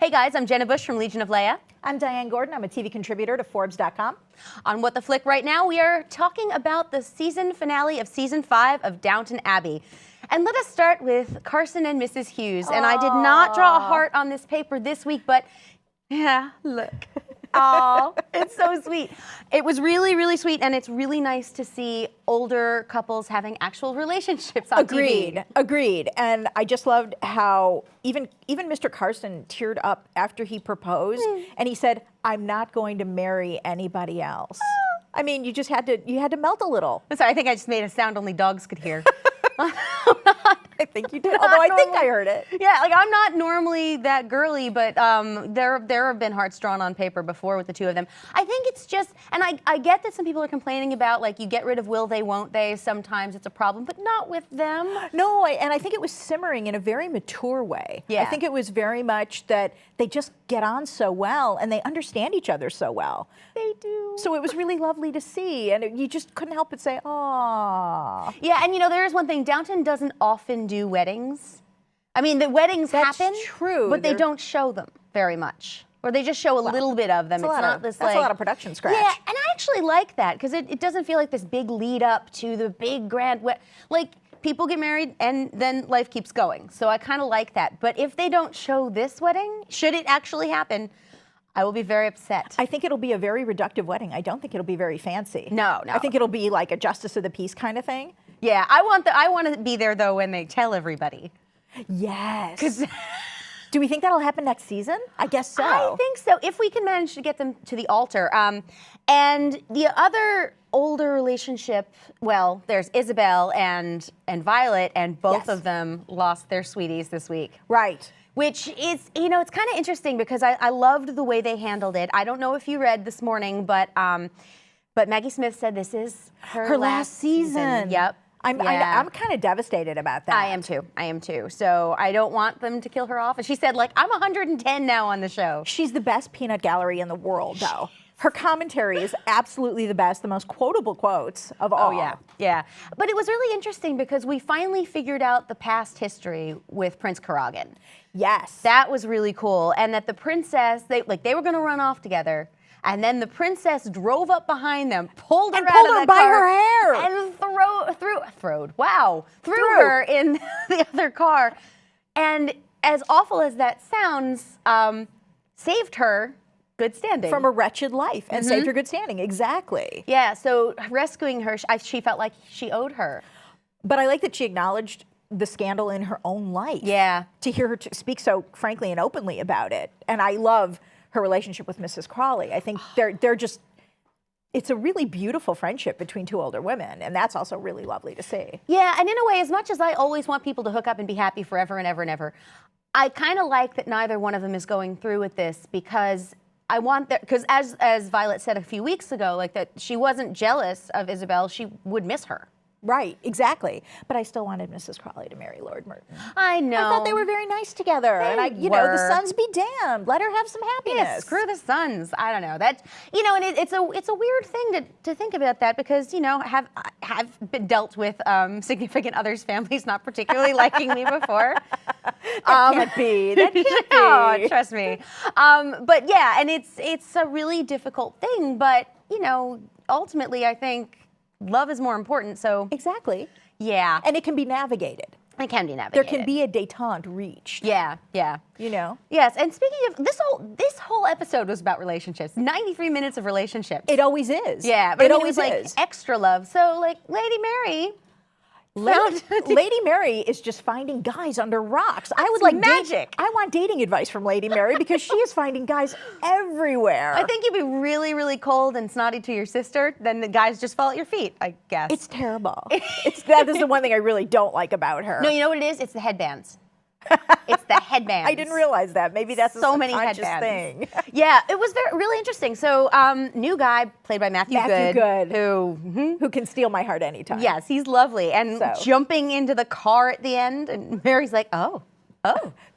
Hey guys, I'm Jenna Busch from Legion of Leia. I'm Diane Gordon. I'm a TV contributor to Forbes.com. On What the Flick right now, we are talking about the season finale of season 5 of Downton Abbey. And let us start with Carson and Mrs. Hughes. And I did not draw a heart on this paper this week, but yeah, look. Oh, it's so sweet. It was really, really sweet, and it's really nice to see older couples having actual relationships on TV. Agreed. And I just loved how even Mr. Carson teared up after he proposed, and he said, "I'm not going to marry anybody else." I mean, you had to melt a little. I'm sorry, I think I just made a sound only dogs could hear. I think you did, although I think I heard it. Yeah, like I'm not normally that girly, but there have been hearts drawn on paper before with the two of them. I think it's just, and I get that some people are complaining about, like, you get rid of will they, won't they, sometimes it's a problem, but not with them. No, and I think it was simmering in a very mature way. Yeah. I think it was very much that they just get on so well, and they understand each other so well. They do. So it was really lovely to see, and you just couldn't help but say, "Aww." Yeah, and you know, there is one thing, Downton doesn't often do weddings. I mean, the weddings happen, true, but they don't show them very much. Or they just show a little bit of them. It's not this, that's a lot of production scratch. Yeah, and I actually like that, because it doesn't feel like this big lead up to the big grand like, people get married and then life keeps going. So I kind of like that. But if they don't show this wedding, should it actually happen, I will be very upset. I think it'll be a very reductive wedding. I don't think it'll be very fancy. No. I think it'll be like a justice of the peace kind of thing. Yeah, I want to be there though when they tell everybody. Yes. Do we think that'll happen next season? I guess so. I think so, if we can manage to get them to the altar. And the other older relationship, well, there's Isabelle and Violet, and both of them lost their sweeties this week. Right. Which is, you know, it's kind of interesting because I loved the way they handled it. I don't know if you read this morning, but Maggie Smith said this is her last season. Yep. I'm kind of devastated about that. I am too. So I don't want them to kill her off. And she said, like, I'm 110 now on the show. She's the best peanut gallery in the world, though. Her commentary is absolutely the best, the most quotable quotes of all. Oh, yeah. But it was really interesting because we finally figured out the past history with Prince Karagan. Yes. That was really cool. And that the princess, they were going to run off together. And then the princess drove up behind them, pulled her out of the by car, her hair, and threw her in the other car. And as awful as that sounds, saved her good standing from a wretched life, and saved her good standing. Exactly. Yeah. So rescuing her, she felt like she owed her. But I like that she acknowledged the scandal in her own life. Yeah. To hear her speak so frankly and openly about it, and I love her relationship with Mrs. Crawley. I think they're just, it's a really beautiful friendship between two older women, and that's also really lovely to see. Yeah, and in a way, as much as I always want people to hook up and be happy forever and ever and ever, I kind of like that neither one of them is going through with this, because I want that, because as Violet said a few weeks ago, like, that she wasn't jealous of Isabelle, she would miss her. Right, exactly. But I still wanted Mrs. Crawley to marry Lord Merton. I know. I thought they were very nice together. You know, the sons be damned. Let her have some happiness. Yeah, screw the sons. I don't know. That, you know, and it's a weird thing to think about that, because, you know, have been dealt with significant others' families not particularly liking me before. That can't be. That can't be. Oh, trust me. But yeah, and it's a really difficult thing. But, you know, ultimately, I think love is more important, so. Exactly. Yeah. And it can be navigated. It can be navigated. There can be a détente reached. Yeah. You know? Yes, and speaking of, this whole episode was about relationships. 93 minutes of relationships. It always is. Yeah, but it always always like is. extra love. So, like, Lady Mary. Lady Mary is just finding guys under rocks. I would like magic. I want dating advice from Lady Mary, because she is finding guys everywhere. I think you'd be really, really cold and snotty to your sister, then the guys just fall at your feet, I guess. It's terrible. That is the one thing I really don't like about her. No, you know what it is? It's the headbands. It's the headbands. I didn't realize that. Maybe that's so a many subconscious headbands. thing. Yeah, it was really interesting. So, new guy played by Matthew Good, who can steal my heart anytime. Yes, he's lovely, and jumping into the car at the end, and Mary's like, oh,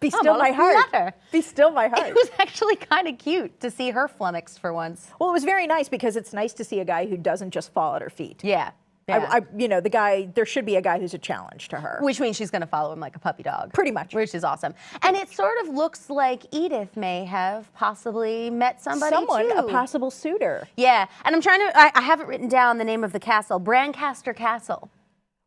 be still my heart. Be still my heart. It was actually kind of cute to see her flummoxed for once. Well, it was very nice, because it's nice to see a guy who doesn't just fall at her feet. Yeah. Yeah. The guy, there should be a guy who's a challenge to her. Which means she's going to follow him like a puppy dog. Pretty much. Which is awesome. And it sort of looks like Edith may have possibly met somebody Someone, too. a possible suitor. Yeah. And I'm trying to, I haven't written down the name of the castle. Brancaster Castle.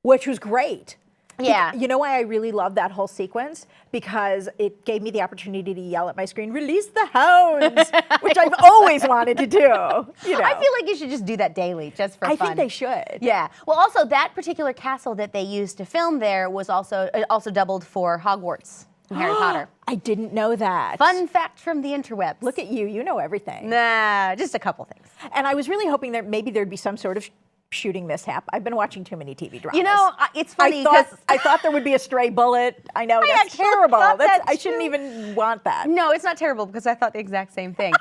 Which was great. Yeah. You know why I really love that whole sequence? Because it gave me the opportunity to yell at my screen, "Release the hounds," which I've always wanted to do. I feel like you should just do that daily, just for fun. I think they should. Yeah. Well, also that particular castle that they used to film there was also doubled for Hogwarts in Harry Potter. I didn't know that. Fun fact from the interwebs. Look at you. You know everything. Nah, just a couple things. And I was really hoping that maybe there'd be some sort of shooting mishap. I've been watching too many TV dramas. You know, it's funny because I thought there would be a stray bullet. I know that's actually terrible. thought that I shouldn't even want that. No, it's not terrible because I thought the exact same thing.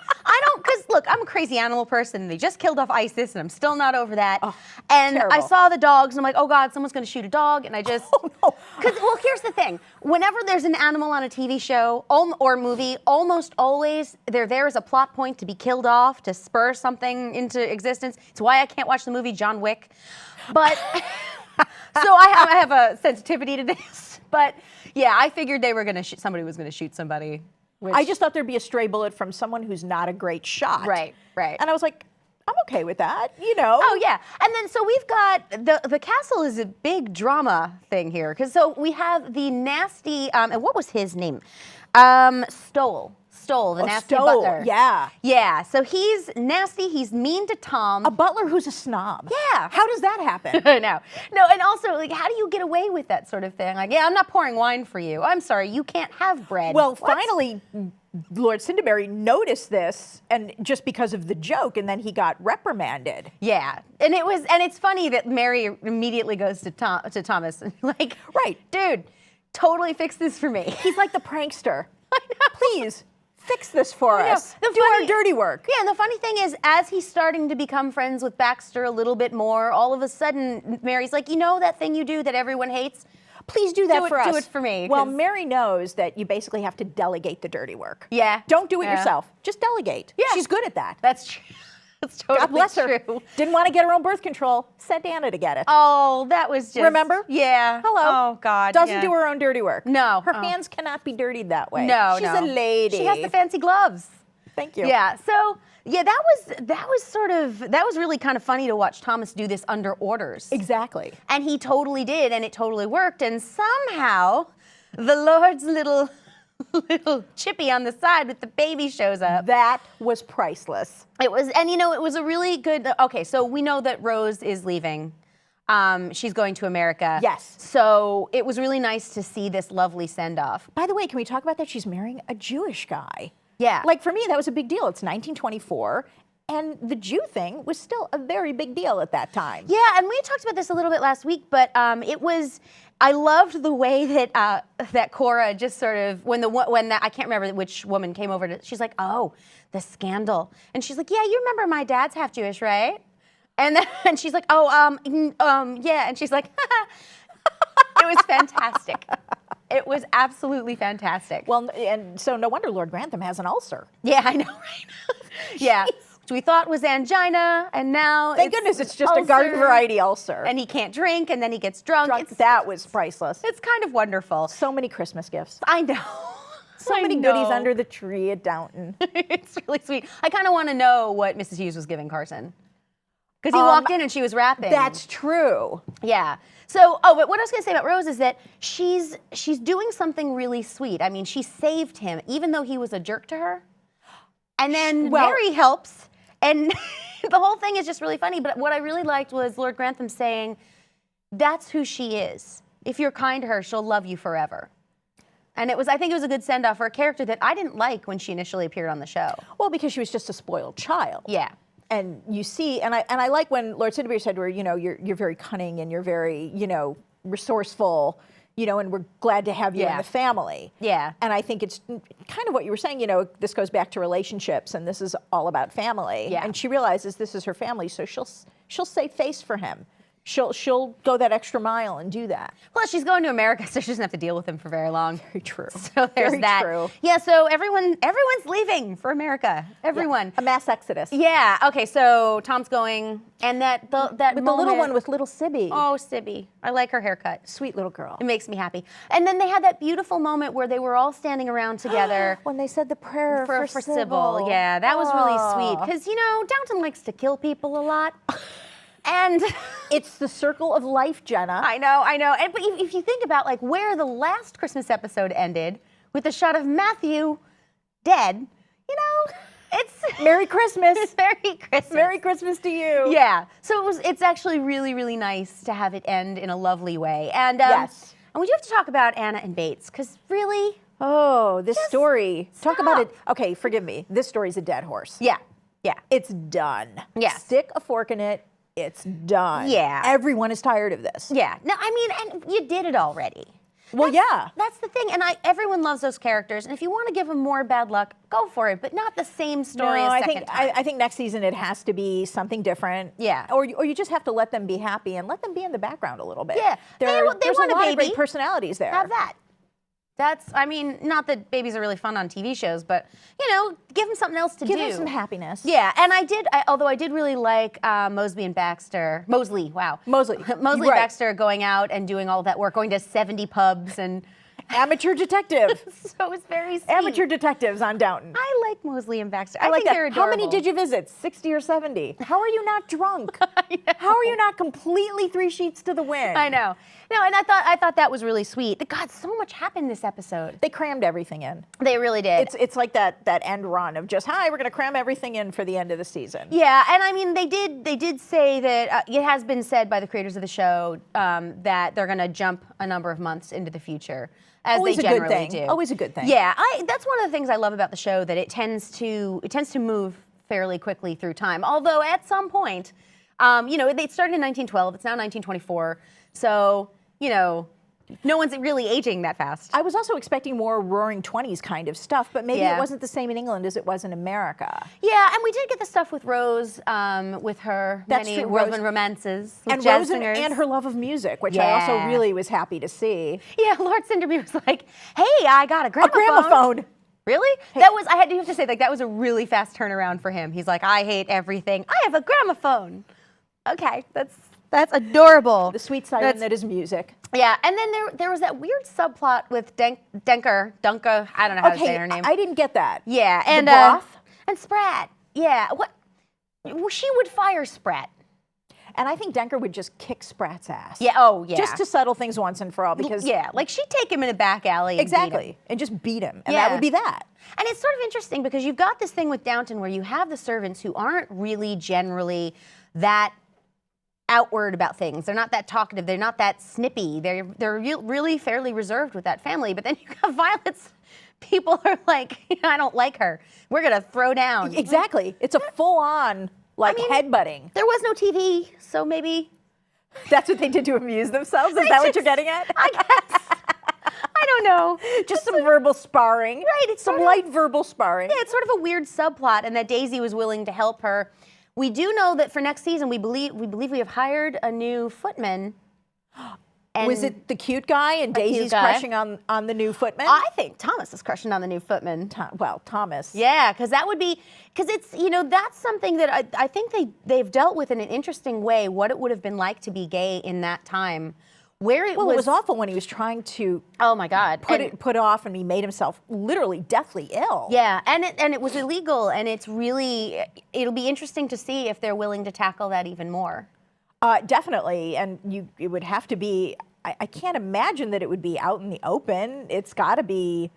Because look, I'm a crazy animal person. They just killed off ISIS and I'm still not over that. Oh, and terrible. I saw the dogs and I'm like, oh God, someone's going to shoot a dog. And I just, no. Well, here's the thing. Whenever there's an animal on a TV show or movie, almost always they're there as a plot point to be killed off, to spur something into existence. It's why I can't watch the movie John Wick. But, so I have a sensitivity to this. But yeah, I figured they were going to somebody was going to shoot somebody. I just thought there'd be a stray bullet from someone who's not a great shot. Right. And I was like, I'm okay with that, Oh, yeah. And then so we've got, the castle is a big drama thing here. Because so we have the nasty, and what was his name? Stoll, the nasty Stoll, butler. yeah. Yeah, so he's nasty, he's mean to Tom. A butler who's a snob. Yeah. How does that happen? No, and also, like, how do you get away with that sort of thing? Like, yeah, I'm not pouring wine for you. I'm sorry, you can't have bread. Well, What? finally, Lord Cinderberry noticed this, and just because of the joke, and then he got reprimanded. Yeah, and it's funny that Mary immediately goes to Thomas and like, right, dude, totally fix this for me. He's like the prankster. I know. Please fix this for us. Do our dirty work. Yeah, and the funny thing is, as he's starting to become friends with Baxter a little bit more, all of a sudden, Mary's like, you know that thing you do that everyone hates? Please do that for us. Do it for me. Well, Mary knows that you basically have to delegate the dirty work. Yeah. Don't do it yourself. Just delegate. Yeah. She's good at that. That's true. That's totally God bless her. true. Didn't want to get her own birth control. Sent Anna to get it. Oh, that was just... Remember? Yeah. Hello. Oh, God. Doesn't do her own dirty work. No. Her hands cannot be dirtied that way. No, She's a lady. She has the fancy gloves. Thank you. Yeah. So, yeah, that was really kind of funny to watch Thomas do this under orders. Exactly. And he totally did, and it totally worked. And somehow, the Lord's little chippy on the side with the baby shows up. That was priceless. It was, and it was a really good, okay, so we know that Rose is leaving. She's going to America. Yes. So it was really nice to see this lovely send-off. By the way, can we talk about that? She's marrying a Jewish guy. Yeah. Like, for me, that was a big deal. It's 1924, and the Jew thing was still a very big deal at that time. Yeah, and we talked about this a little bit last week, but I loved the way that that Cora just sort of, I can't remember which woman came over to, she's like, oh, the scandal. And she's like, yeah, you remember my dad's half Jewish, right? And then she's like, oh, yeah. And she's like, it was fantastic. It was absolutely fantastic. Well, and so no wonder Lord Grantham has an ulcer. Yeah, I know, right? Yeah. Which we thought was angina, and now Thank goodness it's just a garden variety ulcer. And he can't drink, and then he gets drunk. That was priceless. It's kind of wonderful. So many Christmas gifts. I know. So many goodies under the tree at Downton. It's really sweet. I kind of want to know what Mrs. Hughes was giving Carson. Because he walked in and she was rapping. That's true. Yeah. So, but what I was going to say about Rose is that she's doing something really sweet. I mean, she saved him, even though he was a jerk to her. And then Mary helps. And the whole thing is just really funny. But what I really liked was Lord Grantham saying, that's who she is. If you're kind to her, she'll love you forever. And I think it was a good send-off for a character that I didn't like when she initially appeared on the show. Well, because she was just a spoiled child. Yeah. And you see, and I like when Lord Cinderberry said to her, you're very cunning and you're very, resourceful, and we're glad to have you in the family. Yeah. And I think it's kind of what you were saying, this goes back to relationships and this is all about family. Yeah. And she realizes this is her family, so she'll save face for him. she'll go that extra mile and do that. Plus, she's going to America, so she doesn't have to deal with him for very long. Very true. So there's Very that. true. Yeah, so everyone's leaving for America. Everyone. Yeah. A mass exodus. Yeah. Okay. So Tom's going, and that With the little one with little Sibby. Oh, Sibby. I like her haircut. Sweet little girl. It makes me happy. And then they had that beautiful moment where they were all standing around together. When they said the prayer for Sybil. Yeah, that was really sweet. Because, you know, Downton likes to kill people a lot. And it's the circle of life, Jenna. I know. And but if you think about like where the last Christmas episode ended with the shot of Matthew dead, you know, it's Merry Christmas. Merry Christmas. Merry Christmas to you. Yeah. So it's actually really, really nice to have it end in a lovely way. And yes. And we do have to talk about Anna and Bates because really. Oh, this story. Stop. Talk about it. Okay, forgive me. This story's a dead horse. Yeah. It's done. Yeah. Stick a fork in it. It's done. Yeah. Everyone is tired of this. Yeah. No, I mean, and you did it already. Well, yeah. That's the thing, and everyone loves those characters. And if you want to give them more bad luck, go for it, but not the same story as second time. I think next season it has to be something different. Yeah. Or you just have to let them be happy and let them be in the background a little bit. Yeah. There's want a a lot baby. of great personalities there. Have that. I mean, not that babies are really fun on TV shows, but, you know, give them something else to do. Give them some happiness. Yeah, and although I did really like Mosley and Baxter, Mosley and Right. Baxter going out and doing all that work, going to 70 pubs and... Amateur detective. So it was very sweet. Amateur detectives on Downton. I like Mosley and Baxter. I like think that. they're adorable. How many did you visit? 60 or 70? How are you not drunk? How are you not completely 3 sheets to the wind? I know. No, and I thought that was really sweet. God, so much happened this episode. They crammed everything in. They really did. It's like that end run of just, we're going to cram everything in for the end of the season. Yeah, and I mean, they did say that it has been said by the creators of the show that they're going to jump a number of months into the future, as Always they a good generally thing. do. Always a good thing. Yeah, that's one of the things I love about the show, that it tends to move fairly quickly through time. Although at some point, you know, it started in 1912. It's now 1924. So, you know, no one's really aging that fast. I was also expecting more Roaring 20s kind of stuff, but maybe it wasn't the same in England as it was in America. Yeah, and we did get the stuff with Rose, with her many woven romances with jazz singers. And her love of music, which I also really was happy to see. Yeah, Lord Cinderby was like, "Hey, I got a gramophone." A gramophone. Really? Hey. I have to say, like, that was a really fast turnaround for him. He's like, "I hate everything. I have a gramophone." Okay, that's adorable. The sweet siren that is music. Yeah, and then there was that weird subplot with Dunka. I don't know how to say her name. I didn't get that. Yeah, and broth and Sprat. Yeah, what? She would fire Sprat. And I think Denker would just kick Sprat's ass. Yeah. Oh, yeah. Just to settle things once and for all, because like she'd take him in a back alley. And beat him. And just beat him, and that would be that. And it's sort of interesting because you've got this thing with Downton where you have the servants who aren't really generally that outward about things. They're not that talkative. They're not that snippy. They're really fairly reserved with that family. But then you have Violet's people are like, I don't like her. We're gonna throw down. Exactly. It's a full-on headbutting. There was no TV, so maybe that's what they did to amuse themselves. Is that what you're getting at? I guess. I don't know. Just some verbal sparring. Right. It's some light verbal sparring. Yeah, it's sort of a weird subplot, and that Daisy was willing to help her. We do know that for next season, we believe we have hired a new footman. And was it the cute guy and Daisy's crushing on the new footman? I think Thomas is crushing on the new footman. Thomas. Yeah, because it's, you know, that's something that I think they've dealt with in an interesting way, what it would have been like to be gay in that time. It was awful when he was trying to. Oh my God! Put off, and he made himself literally deathly ill. Yeah, and it was illegal, and it'll be interesting to see if they're willing to tackle that even more. Definitely, and it would have to be. I can't imagine that it would be out in the open. It's got to be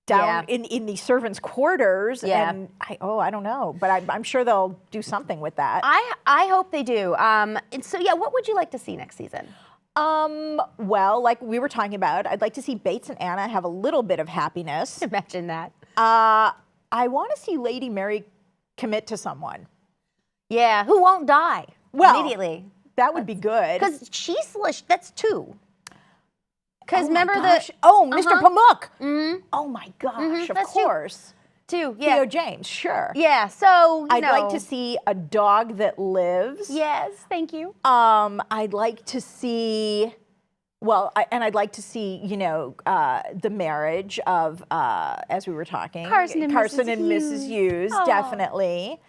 down in the servants' quarters. Yeah. And I don't know, but I'm sure they'll do something with that. I hope they do. And so yeah, what would you like to see next season? Well, like we were talking about, I'd like to see Bates and Anna have a little bit of happiness. Imagine that. I want to see Lady Mary commit to someone. Yeah, who won't die immediately. That would be good. Because that's 2. Because remember Mr. Pamuk. Mm-hmm. Oh my gosh, of that's course. too. Yeah. Theo James, sure. Yeah. So I'd like to see a dog that lives. Yes. Thank you. I'd like to see. Well, I'd like to see, the marriage of, as we were talking, Carson and Mrs. Hughes, Oh. definitely.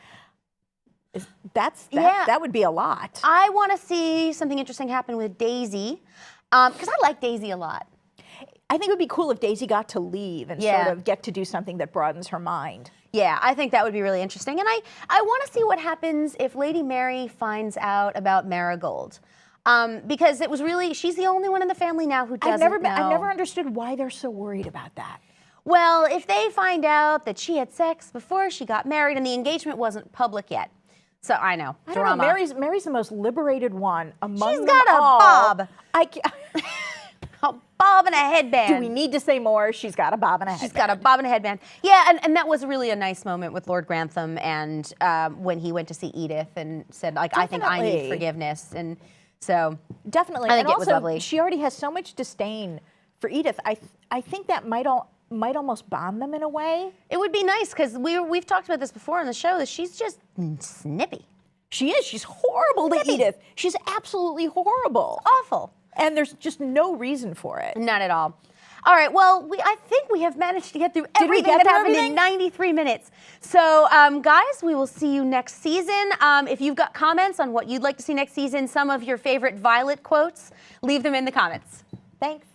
That would be a lot. I want to see something interesting happen with Daisy, because I like Daisy a lot. I think it would be cool if Daisy got to leave and Yeah. sort of get to do something that broadens her mind. Yeah, I think that would be really interesting. And I want to see what happens if Lady Mary finds out about Marigold. Because it was really, she's the only one in the family now who doesn't know. I've never understood why they're so worried about that. Well, if they find out that she had sex before she got married and the engagement wasn't public yet. So I know, I don't know, Mary's the most liberated one among She's them got a all. bob. A A bob and a headband. Do we need to say more? She's got a bob and a headband. She's got a bob and a headband. Yeah, and that was really a nice moment with Lord Grantham and when he went to see Edith and said, like, I think I need Definitely. forgiveness. And so Definitely. I think and it was also, lovely. she already has so much disdain for Edith. I think that might almost bond them in a way. it would be nice because we've talked about this before on the show that she's just snippy. She is. She's horrible to Edith. She's absolutely horrible. Awful. And there's just no reason for it. None at all. All right, well, I think we have managed to get through Did we everything get that through happened in everything? 93 minutes. So, guys, we will see you next season. If you've got comments on what you'd like to see next season, some of your favorite Violet quotes, leave them in the comments. Thanks.